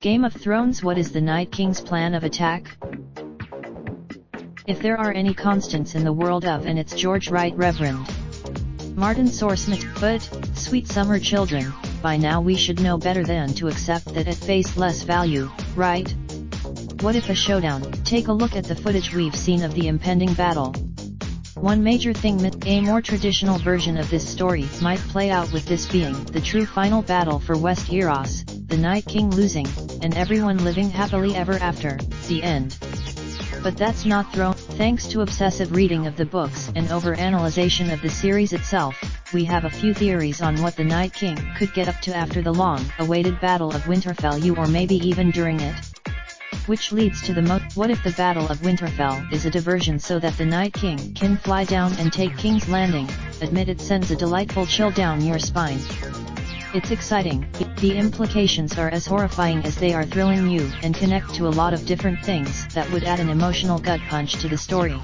Game of Thrones. What is the Night King's plan of attack? If there are any constants in the world of, and it's George Right Reverend Martin Sourcemith, but, sweet summer children, by now we should know better than to accept that at face less value, right? What if a showdown? Take a look at the footage we've seen of the impending battle. One major thing a more traditional version of this story might play out, with this being the true final battle for Westeros, the Night King losing, and everyone living happily ever after, the end. But that's not thrown. Thanks to obsessive reading of the books and over-analyzation of the series itself, we have a few theories on what the Night King could get up to after the long-awaited Battle of Winterfell, or maybe even during it. Which leads to the what if the Battle of Winterfell is a diversion so that the Night King can fly down and take King's Landing? Admit it sends a delightful chill down your spine. It's exciting, the implications are as horrifying as they are thrilling you, and connect to a lot of different things that would add an emotional gut punch to the story.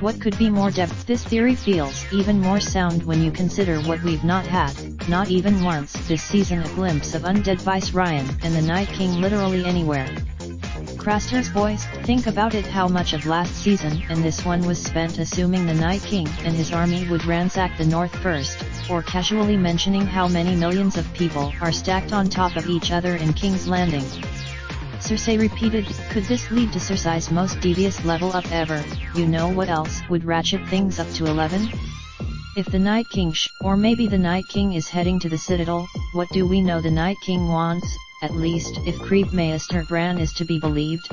What could be more depth? This theory feels even more sound when you consider what we've not had, not even once this season, a glimpse of undead Vice Ryan and the Night King literally anywhere. Craster's boys, think about it, how much of last season and this one was spent assuming the Night King and his army would ransack the north first, or casually mentioning how many millions of people are stacked on top of each other in King's Landing. Cersei repeated, could this lead to Cersei's most devious level up ever? You know what else would ratchet things up to 11? If the Night King or maybe the Night King is heading to the Citadel, what do we know the Night King wants? At least, if Creep Maester Bran is to be believed.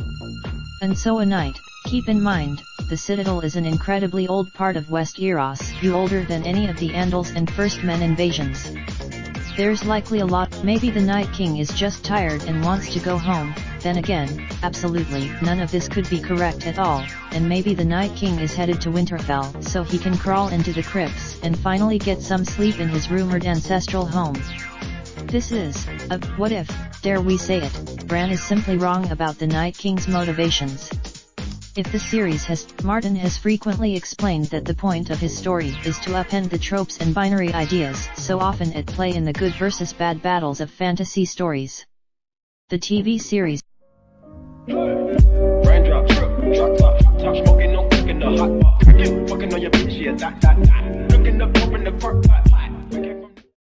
And so a night. Keep in mind, the Citadel is an incredibly old part of Westeros, older than any of the Andals and First Men invasions. There's likely a lot. Maybe the Night King is just tired and wants to go home. Then again, absolutely none of this could be correct at all, and maybe the Night King is headed to Winterfell so he can crawl into the crypts and finally get some sleep in his rumored ancestral home. This is a what if, dare we say it. Bran is simply wrong about the Night King's motivations. If the series Martin has frequently explained that the point of his story is to upend the tropes and binary ideas so often at play in the good versus bad battles of fantasy stories. The TV series Raindrop, drop top, smoking, no cooking the hot pot. Fucking on your bitch, yeah, that. Looking up, open the park pot.